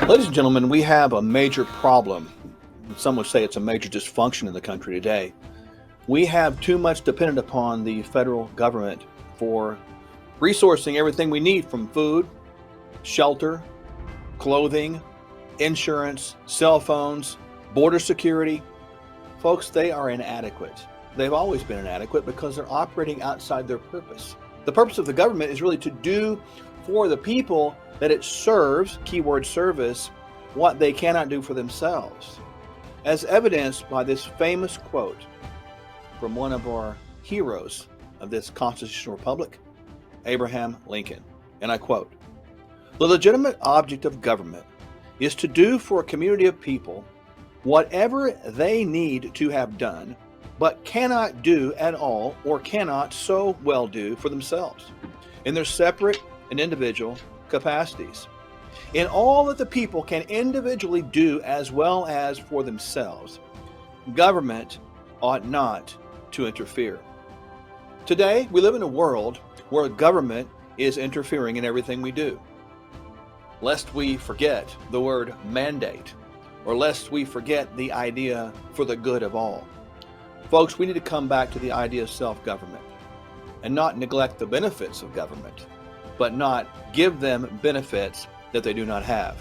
Ladies and gentlemen, we have a major problem. Some would say it's a major dysfunction in the country today. We have too much dependent upon the federal government for resourcing everything we need from food, shelter, clothing, insurance, cell phones, border security. Folks, they are inadequate. They've always been inadequate because they're operating outside their purpose. The purpose of the government is really to do for the people that it serves, keyword service, what they cannot do for themselves, as evidenced by this famous quote from one of our heroes of this constitutional republic, Abraham Lincoln. And I quote, "The legitimate object of government is to do for a community of people whatever they need to have done, but cannot do at all or cannot so well do for themselves in their separate and individual capacities. In all that the people can individually do as well as for themselves, government ought not to interfere." Today, we live in a world where government is interfering in everything we do. Lest we forget the word mandate, or lest we forget the idea for the good of all. Folks, we need to come back to the idea of self-government and not neglect the benefits of government, but not give them benefits that they do not have.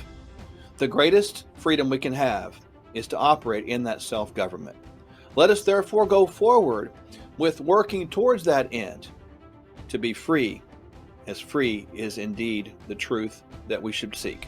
The greatest freedom we can have is to operate in that self-government. Let us therefore go forward with working towards that end, to be free, as free is indeed the truth that we should seek.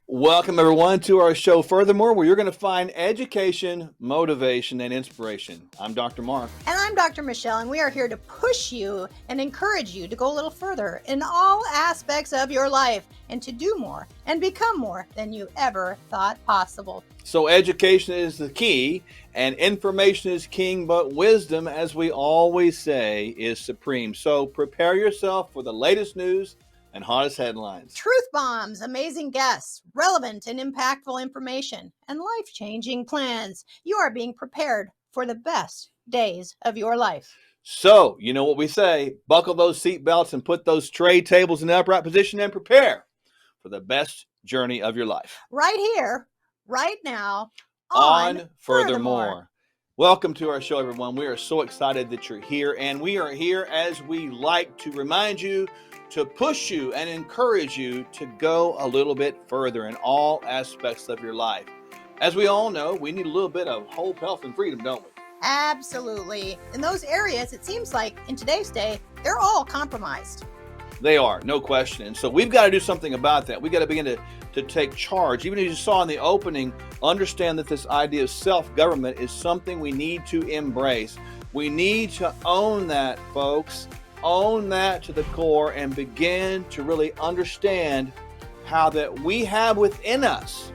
Welcome, everyone, to our show, Furthermore, where you're going to find education, motivation, and inspiration. I'm Dr. Mark. And I'm Dr. Michelle, and we are here to push you and encourage you to go a little further in all aspects of your life and to do more and become more than you ever thought possible. So education is the key, and information is king, but wisdom, as we always say, is supreme. So prepare yourself for the latest news and hottest headlines. Truth bombs, amazing guests, relevant and impactful information, and life-changing plans. You are being prepared for the best days of your life. So, you know what we say, buckle those seatbelts and put those tray tables in the upright position and prepare for the best journey of your life. Right here, right now, on Furthermore. Welcome to our show, everyone. We are so excited that you're here, and we are here as we like to remind you, to push you and encourage you to go a little bit further in all aspects of your life. As we all know, we need a little bit of hope, health, and freedom, don't we? Absolutely. In those areas, it seems like in today's day, they're all compromised. They are, no question. And so we've got to do something about that. We've got to begin to take charge. Even as you saw in the opening, understand that this idea of self-government is something we need to embrace. We need to own that, folks. Own that to the core and begin to really understand how that we have within us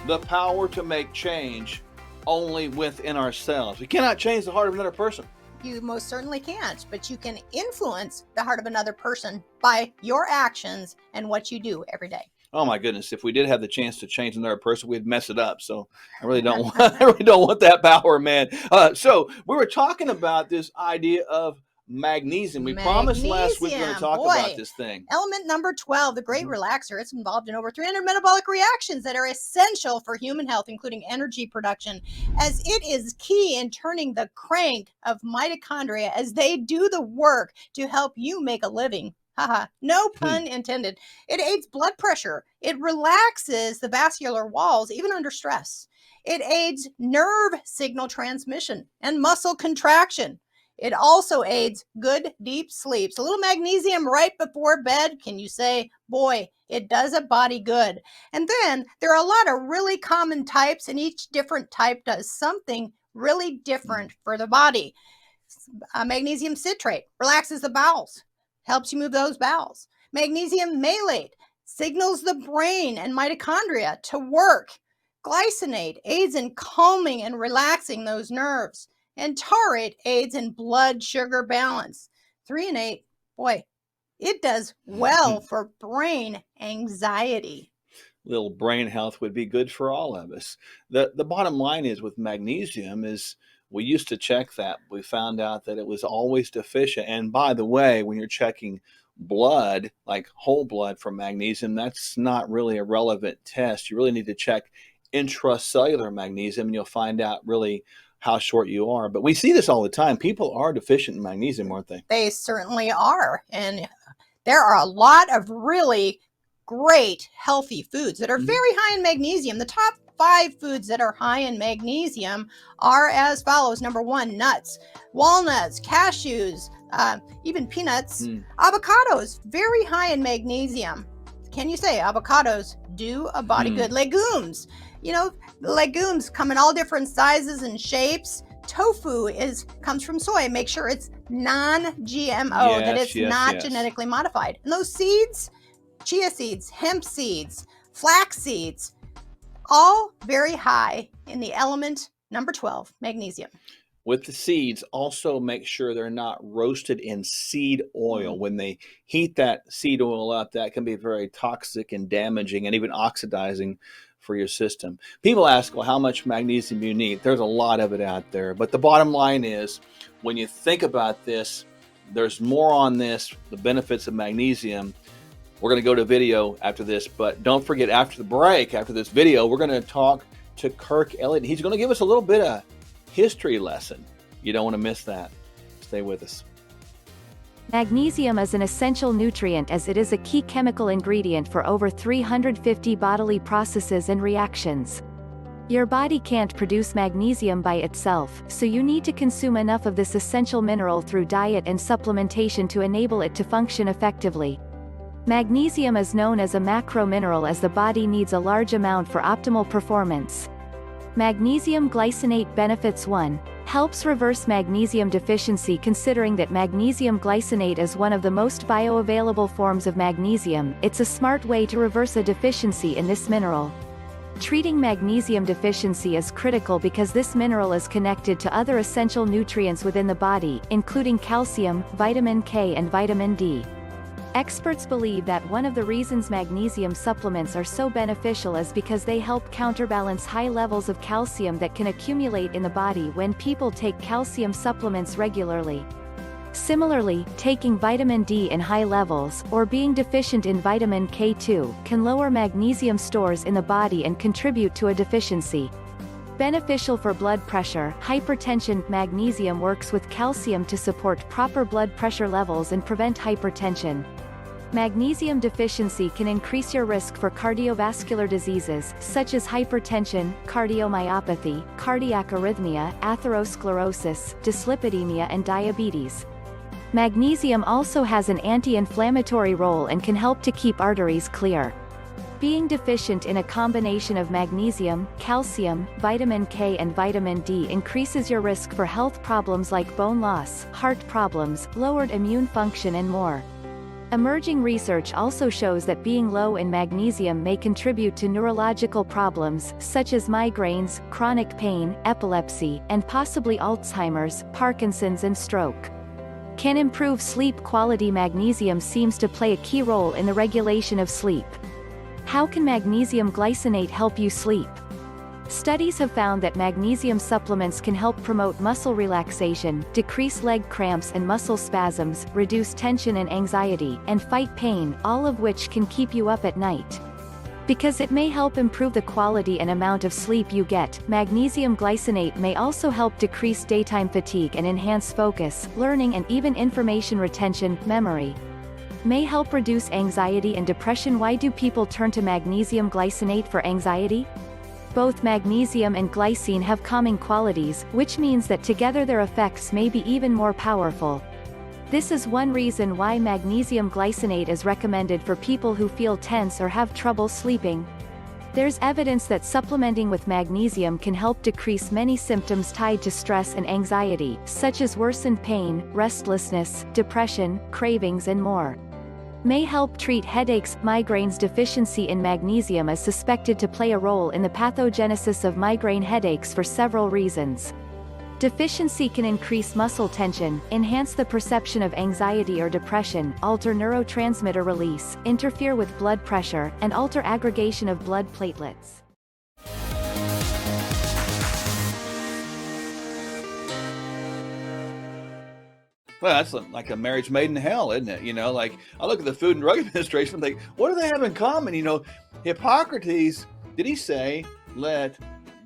the power to make change only within ourselves. We cannot change the heart of another person. You most certainly can't, but you can influence the heart of another person by your actions and what you do every day. Oh my goodness! If we did have the chance to change another person, we'd mess it up. So I really don't want. I really don't want that power, man. So we were talking about this idea of magnesium. We promised last week we were going to talk about this thing. Element number 12, the Great Relaxer. It's involved in over 300 metabolic reactions that are essential for human health, including energy production, as it is key in turning the crank of mitochondria as they do the work to help you make a living. Haha, no pun intended. It aids blood pressure. It relaxes the vascular walls, even under stress. It aids nerve signal transmission and muscle contraction. It also aids good deep sleep. So a little magnesium right before bed, can you say, boy, it does a body good. And then there are a lot of really common types, and each different type does something really different for the body. Magnesium citrate relaxes the bowels, helps you move those bowels. Magnesium malate signals the brain and mitochondria to work. Glycinate aids in calming and relaxing those nerves. And taurate aids in blood sugar balance. 3 and 8, boy, It does well for brain anxiety. Little brain health would be good for all of us. The bottom line is with magnesium is we used to check that. We found out that it was always deficient. And by the way, when you're checking blood, like whole blood for magnesium, that's not really a relevant test. You really need to check intracellular magnesium and you'll find out really how short you are. But we see this all the time. People are deficient in magnesium, aren't they? They certainly are. And there are a lot of really great healthy foods that are very high in magnesium. The top 5 foods that are high in magnesium are as follows. Number 1, nuts, walnuts, cashews, even peanuts, avocados, very high in magnesium. Can you say avocados do a body good? Legumes, you know, legumes come in all different sizes and shapes. Tofu comes from soy. Make sure it's non-GMO, that it's not genetically modified. And those seeds, chia seeds, hemp seeds, flax seeds, all very high in the element number 12, magnesium. With the seeds, also make sure they're not roasted in seed oil. When they heat that seed oil up, that can be very toxic and damaging and even oxidizing for your system. People ask, well, how much magnesium do you need? There's a lot of it out there. But the bottom line is, when you think about this, there's more on this, the benefits of magnesium. We're going to go to video after this, but don't forget, after the break, after this video, we're going to talk to Kirk Elliott. He's going to give us a little bit of history lesson. You don't want to miss that. Stay with us. Magnesium is an essential nutrient as it is a key chemical ingredient for over 350 bodily processes and reactions. Your body can't produce magnesium by itself, so you need to consume enough of this essential mineral through diet and supplementation to enable it to function effectively. Magnesium is known as a macro mineral as the body needs a large amount for optimal performance. Magnesium glycinate benefits. 1. Helps reverse magnesium deficiency. Considering that magnesium glycinate is one of the most bioavailable forms of magnesium, it's a smart way to reverse a deficiency in this mineral. Treating magnesium deficiency is critical because this mineral is connected to other essential nutrients within the body, including calcium, vitamin K and vitamin D. Experts believe that one of the reasons magnesium supplements are so beneficial is because they help counterbalance high levels of calcium that can accumulate in the body when people take calcium supplements regularly. Similarly, taking vitamin D in high levels, or being deficient in vitamin K2, can lower magnesium stores in the body and contribute to a deficiency. Beneficial for blood pressure, hypertension. Magnesium works with calcium to support proper blood pressure levels and prevent hypertension. Magnesium deficiency can increase your risk for cardiovascular diseases, such as hypertension, cardiomyopathy, cardiac arrhythmia, atherosclerosis, dyslipidemia and diabetes. Magnesium also has an anti-inflammatory role and can help to keep arteries clear. Being deficient in a combination of magnesium, calcium, vitamin K and vitamin D increases your risk for health problems like bone loss, heart problems, lowered immune function and more. Emerging research also shows that being low in magnesium may contribute to neurological problems, such as migraines, chronic pain, epilepsy, and possibly Alzheimer's, Parkinson's and stroke. Can improve sleep quality. Magnesium seems to play a key role in the regulation of sleep. How can magnesium glycinate help you sleep? Studies have found that magnesium supplements can help promote muscle relaxation, decrease leg cramps and muscle spasms, reduce tension and anxiety, and fight pain, all of which can keep you up at night. Because it may help improve the quality and amount of sleep you get, magnesium glycinate may also help decrease daytime fatigue and enhance focus, learning and even information retention, memory. May help reduce anxiety and depression. Why do people turn to magnesium glycinate for anxiety? Both magnesium and glycine have calming qualities, which means that together their effects may be even more powerful. This is one reason why magnesium glycinate is recommended for people who feel tense or have trouble sleeping. There's evidence that supplementing with magnesium can help decrease many symptoms tied to stress and anxiety, such as worsened pain, restlessness, depression, cravings and more. May help treat headaches. Migraines. Deficiency in magnesium is suspected to play a role in the pathogenesis of migraine headaches for several reasons. Deficiency can increase muscle tension, enhance the perception of anxiety or depression, alter neurotransmitter release, interfere with blood pressure, and alter aggregation of blood platelets. Well, that's like a marriage made in hell, isn't it? You know, like I look at the Food and Drug Administration and think, what do they have in common? You know, Hippocrates, did he say, let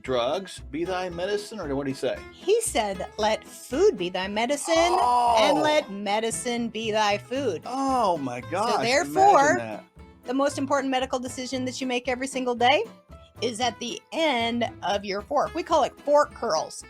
drugs be thy medicine, or what did he say? He said, let food be thy medicine, and let medicine be thy food. Oh my gosh. So therefore, the most important medical decision that you make every single day is at the end of your fork. We call it fork curls.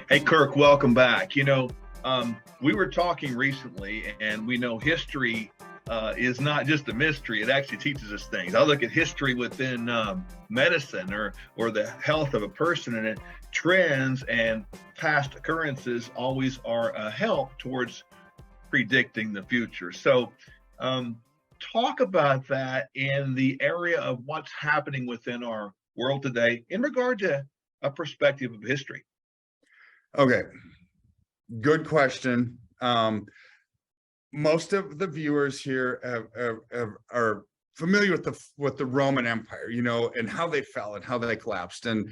Hey, Kirk, welcome back. You know, we were talking recently, and we know history is not just a mystery. It actually teaches us things. I look at history within medicine or the health of a person, and trends and past occurrences always are a help towards predicting the future. So talk about that in the area of what's happening within our world today in regard to a perspective of history. Okay, good question. Most of the viewers here are familiar with the Roman Empire, you know, and how they fell and how they collapsed, and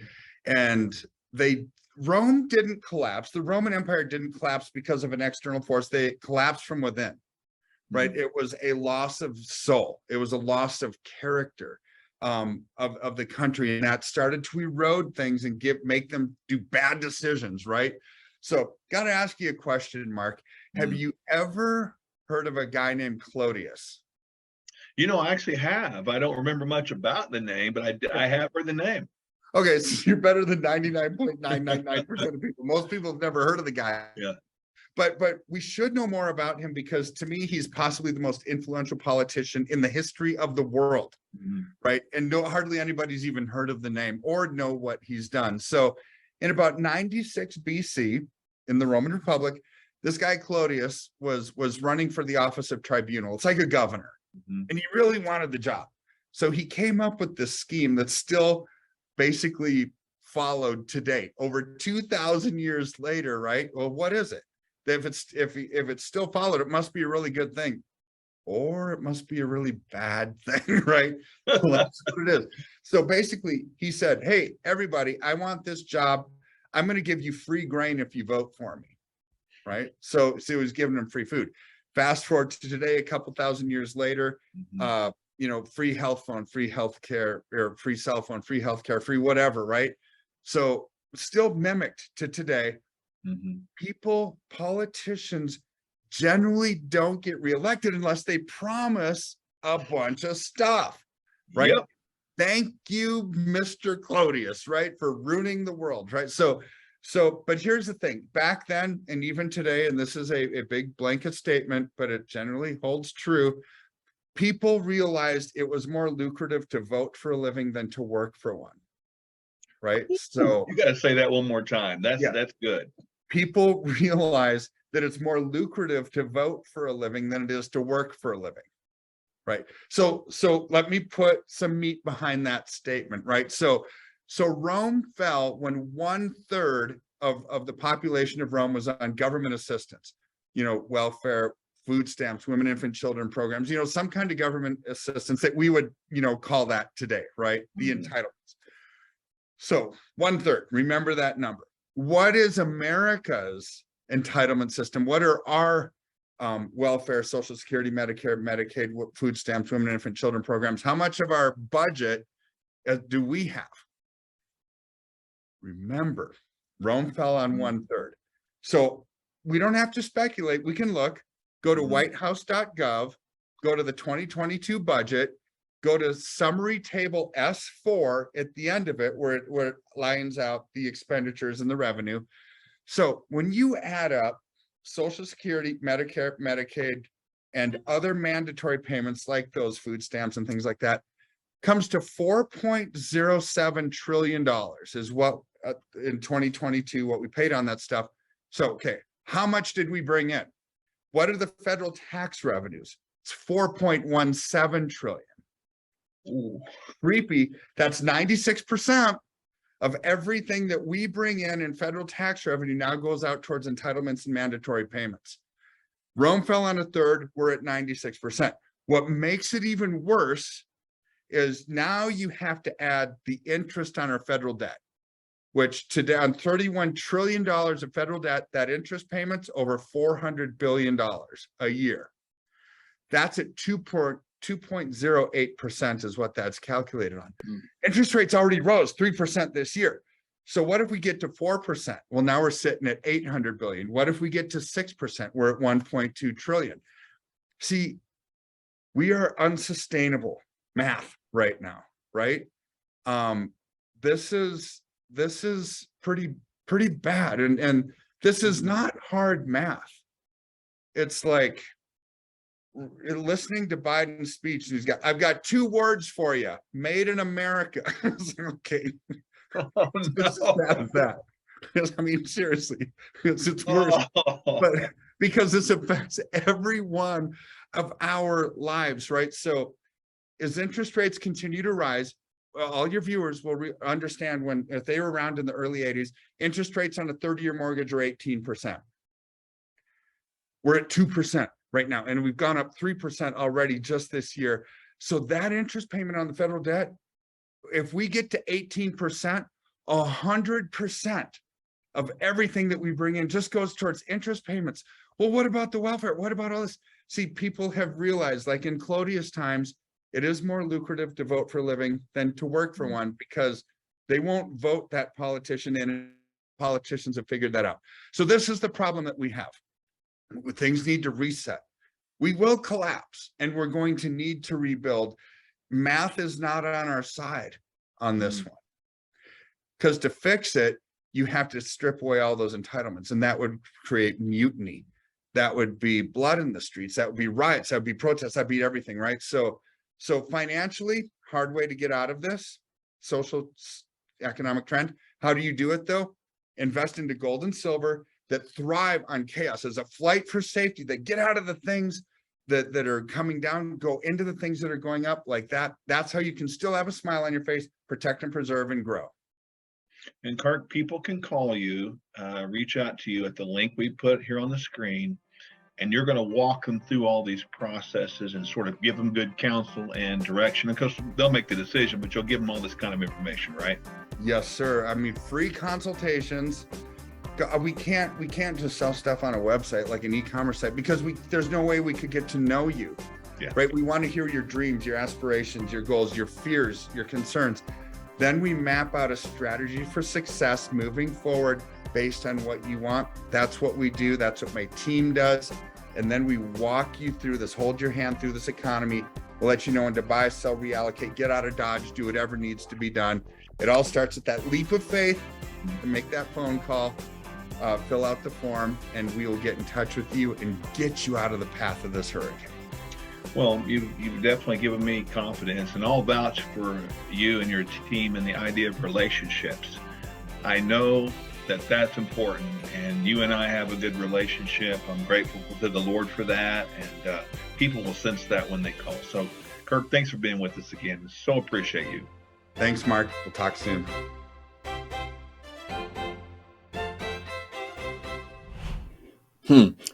Rome didn't collapse. The Roman Empire didn't collapse because of an external force. They collapsed from within, right? It was a loss of soul. It was a loss of character. Of the country, and that started to erode things and make them do bad decisions, right? So got to ask you a question, Mark. Have you ever heard of a guy named Clodius? You know, I actually have. I don't remember much about the name, but I have heard the name. Okay, so you're better than 99.999% of people. Most people have never heard of the guy. Yeah. But we should know more about him, because to me, he's possibly the most influential politician in the history of the world, right? And hardly anybody's even heard of the name or know what he's done. So in about 96 BC, in the Roman Republic, this guy Clodius was running for the office of tribunal. It's like a governor, and he really wanted the job. So he came up with this scheme that's still basically followed to date, over 2,000 years later, right? Well, what is it? If it's still followed, it must be a really good thing, or it must be a really bad thing, right? Well, that's what it is. So basically, he said, "Hey, everybody, I want this job. I'm going to give you free grain if you vote for me," right? So he was giving them free food. Fast forward to today, a couple thousand years later, you know, free health phone, free health care, or free cell phone, free health care, free whatever, right? So still mimicked to today. Politicians generally don't get reelected unless they promise a bunch of stuff, right? Yep. Thank you, Mr. Clodius, right, for ruining the world, right? So, but here's the thing. Back then, and even today, and this is a big blanket statement, but it generally holds true, people realized it was more lucrative to vote for a living than to work for one, right? So you got to say that one more time. That's good. People realize that it's more lucrative to vote for a living than it is to work for a living, right? So let me put some meat behind that statement, right? So Rome fell when 1/3 of the population of Rome was on government assistance, you know, welfare, food stamps, women, infant, children programs, you know, some kind of government assistance that we would, you know, call that today, right? The entitlements. So 1/3, remember that number. What is America's entitlement system? What are our welfare, Social Security, Medicare, Medicaid, food stamps, women, infant, children programs? How much of our budget do we have? Remember, Rome fell on 1/3. So we don't have to speculate. We can look, go to whitehouse.gov, go to the 2022 budget, go to summary table S4 at the end of it, where it lines out the expenditures and the revenue. So when you add up Social Security, Medicare, Medicaid, and other mandatory payments like those food stamps and things like that, comes to $4.07 trillion is what in 2022, what we paid on that stuff. So, okay, how much did we bring in? What are the federal tax revenues? It's 4.17 trillion. Ooh, creepy. That's 96% of everything that we bring in federal tax revenue now goes out towards entitlements and mandatory payments. Rome fell on a third, we're at 96%. What makes it even worse is now you have to add the interest on our federal debt, which today on $31 trillion of federal debt, that interest payments over $400 billion a year. That's at 2.08% is what that's calculated on. Interest rates already rose 3% this year. So what if we get to 4%? Well, now we're sitting at 800 billion. What if we get to 6%? We're at 1.2 trillion. See, we are unsustainable math right now, right? This is pretty bad. And this is not hard math. It's like listening to Biden's speech, and I've got 2 words for you: made in America. Okay. Oh, no. That. I mean, seriously, it's worse. But because this affects every one of our lives, right? So as interest rates continue to rise, all your viewers will understand if they were around in the early 80s, interest rates on a 30-year mortgage are 18%. We're at 2% right now, and we've gone up 3% already just this year. So that interest payment on the federal debt, if we get to 18%, 100% of everything that we bring in just goes towards interest payments. Well, what about the welfare? What about all this? See, people have realized, like in Claudius times, it is more lucrative to vote for a living than to work for one, because they won't vote that politician in, and politicians have figured that out. So this is the problem that we have. Things need to reset. We will collapse, and we're going to need to rebuild. Math is not on our side on this one, because to fix it, you have to strip away all those entitlements, and that would create mutiny. That would be blood in the streets. That would be riots. That would be protests. That would be everything, right? So financially, hard way to get out of this social economic trend. How do you do it though? Invest into gold and silver that thrive on chaos as a flight for safety, that get out of the things that are coming down, go into the things that are going up like that. That's how you can still have a smile on your face, protect and preserve and grow. And Kirk, people can call you, reach out to you at the link we put here on the screen, and you're going to walk them through all these processes and sort of give them good counsel and direction. Of course, they'll make the decision, but you'll give them all this kind of information, right? Yes, sir. I mean, free consultations. We can't just sell stuff on a website like an e-commerce site, because there's no way we could get to know you, right? We want to hear your dreams, your aspirations, your goals, your fears, your concerns. Then we map out a strategy for success moving forward based on what you want. That's what we do. That's what my team does. And then we walk you through this, hold your hand through this economy. We'll let you know when to buy, sell, reallocate, get out of Dodge, do whatever needs to be done. It all starts at that leap of faith, and make that phone call, fill out the form, and we will get in touch with you and get you out of the path of this hurricane. Well, you've definitely given me confidence, and I'll vouch for you and your team and the idea of relationships. I know that that's important, and you and I have a good relationship. I'm grateful to the Lord for that, and people will sense that when they call. So, Kirk, thanks for being with us again. So appreciate you. Thanks, Mark. We'll talk soon.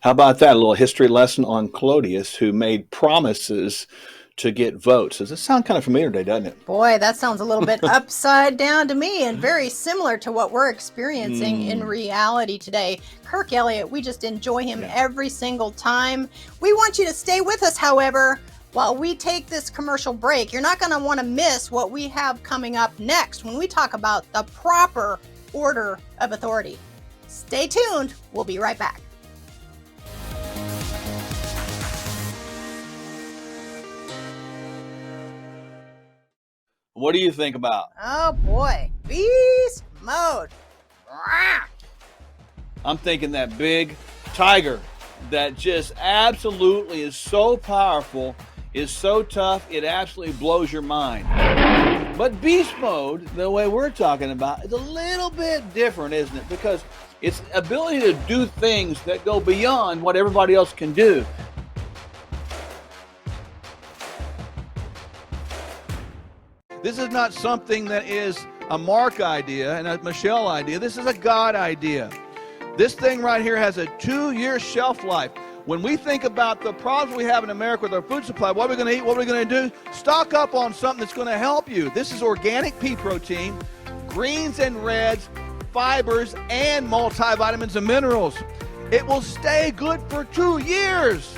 How about that? A little history lesson on Claudius, who made promises to get votes. Does this sound kind of familiar today, doesn't it? Boy, that sounds a little bit upside down to me, and very similar to what we're experiencing in reality today. Kirk Elliott, we just enjoy him every single time. We want you to stay with us, however, while we take this commercial break. You're not going to want to miss what we have coming up next when we talk about the proper order of authority. Stay tuned. We'll be right back. What do you think about? Oh boy, beast mode. Rah! I'm thinking that big tiger that just absolutely is so powerful, is so tough, it absolutely blows your mind. But beast mode, the way we're talking about, is a little bit different, isn't it? Because it's ability to do things that go beyond what everybody else can do. This is not something that is a Mark idea and a Michelle idea. This is a God idea. This thing right here has a 2-year shelf life. When we think about the problems we have in America with our food supply, what are we going to eat? What are we going to do? Stock up on something that's going to help you. This is organic pea protein, greens and reds, fibers, and multivitamins and minerals. It will stay good for 2 years.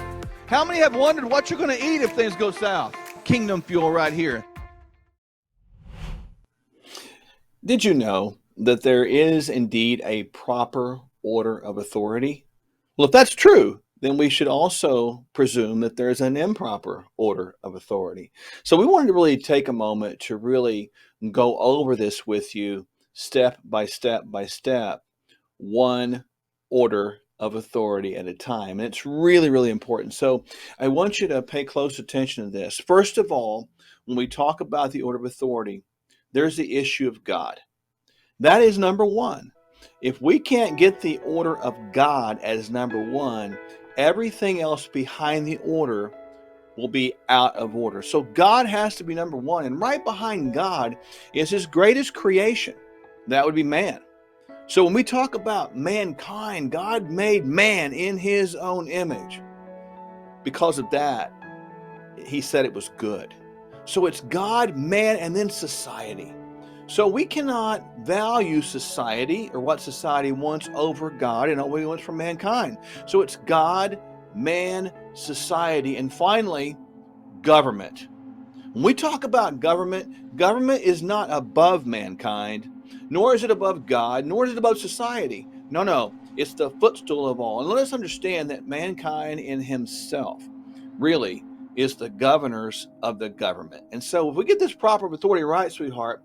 How many have wondered what you're going to eat if things go south? Kingdom Fuel right here. Did you know that there is indeed a proper order of authority? Well, if that's true, then we should also presume that there's an improper order of authority. So we wanted to really take a moment to really go over this with you step by step by step, one order of authority at a time. And it's really, really important. So I want you to pay close attention to this. First of all, when we talk about the order of authority, there's the issue of God. That is number one. If we can't get the order of God as number one, everything else behind the order will be out of order. So God has to be number one. And right behind God is his greatest creation. That would be man. So when we talk about mankind, God made man in his own image. Because of that, he said it was good. So it's God, man, and then society. So we cannot value society or what society wants over God and what he wants from mankind. So it's God, man, society, and finally, government. When we talk about government, government is not above mankind, nor is it above God, nor is it above society. No, it's the footstool of all. And let us understand that mankind in himself really is the governors of the government. And so if we get this proper authority right, sweetheart,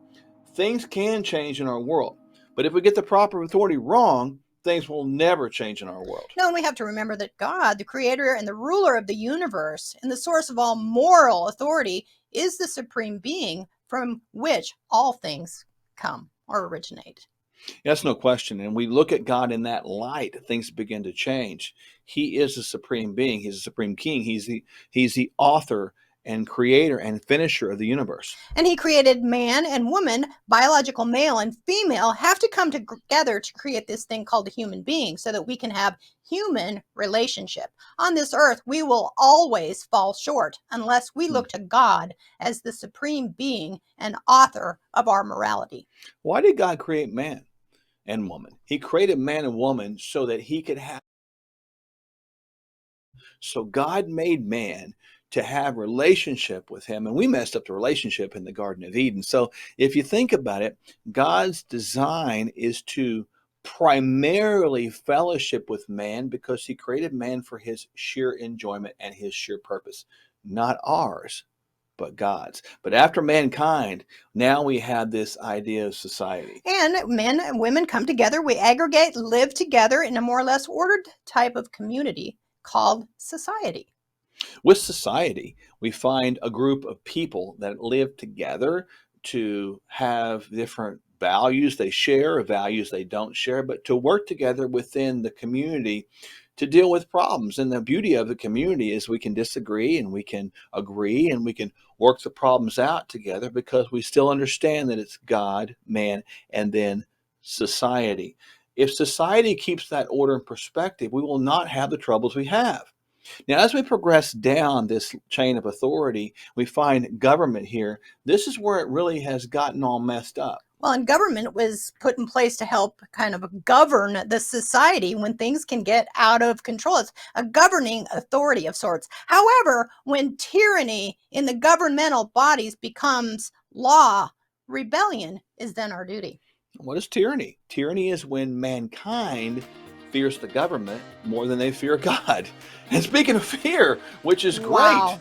things can change in our world. But if we get the proper authority wrong, things will never change in our world. No, and we have to remember that God, the creator and the ruler of the universe and the source of all moral authority, is the supreme being from which all things come or originate. That's no question. And we look at God in that light, things begin to change. He is the supreme being. He's the supreme king. He's the author and creator and finisher of the universe. And he created man and woman, biological male and female, have to come together to create this thing called a human being so that we can have human relationship. On this earth, we will always fall short unless we look to God as the supreme being and author of our morality. Why did God create man and woman? He created man and woman so that he could have. So God made man to have relationship with him, and we messed up the relationship in the Garden of Eden. So if you think about it, God's design is to primarily fellowship with man because he created man for his sheer enjoyment and his sheer purpose, not ours, but God's. But after mankind, now we have this idea of society. And men and women come together, we aggregate, live together in a more or less ordered type of community called society. With society, we find a group of people that live together to have different values they share, values they don't share, but to work together within the community to deal with problems. And the beauty of the community is we can disagree and we can agree and we can work the problems out together because we still understand that it's God, man, and then society. If society keeps that order in perspective, we will not have the troubles we have. Now, as we progress down this chain of authority, we find government here. This is where it really has gotten all messed up. Well, and government was put in place to help kind of govern the society when things can get out of control. It's a governing authority of sorts. However, when tyranny in the governmental bodies becomes law, rebellion is then our duty. What is tyranny? Tyranny is when mankind fears the government more than they fear God. And speaking of fear, which is great, Wow.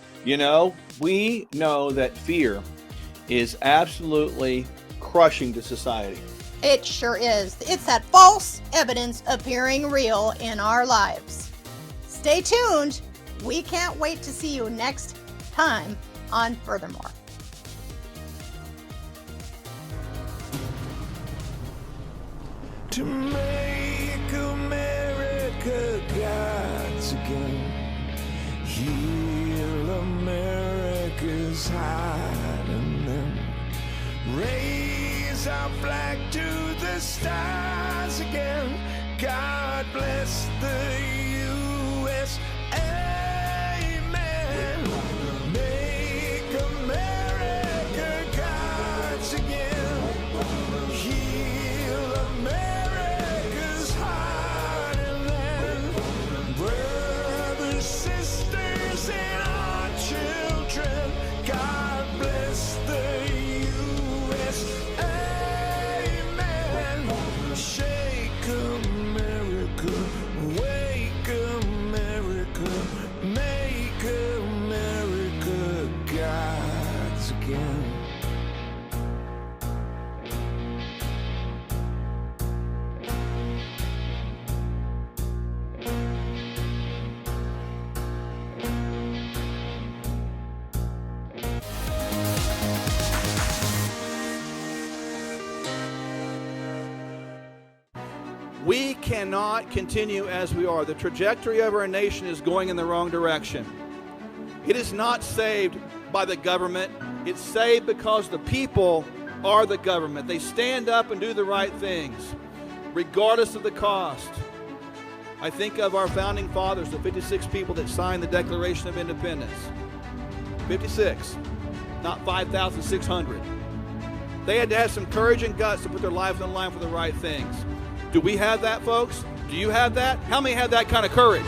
we know that fear is absolutely crushing to society. It sure is. It's that false evidence appearing real in our lives. Stay tuned. We can't wait to see you next time on FurtherMore. To make America God's again, heal America's heart, and then raise our flag to the stars again. God bless the U.S. Amen. Make America God's again. Heal America's heart, and then brothers, sisters, and our children. God bless the U.S. Amen. Shake America, wake America, make America God's again. We cannot continue as we are. The trajectory of our nation is going in the wrong direction. It is not saved by the government. It's saved because the people are the government. They stand up and do the right things, regardless of the cost. I think of our founding fathers, the 56 people that signed the Declaration of Independence. 56, not 5,600. They had to have some courage and guts to put their lives on the line for the right things. Do we have that, folks? Do you have that? How many have that kind of courage?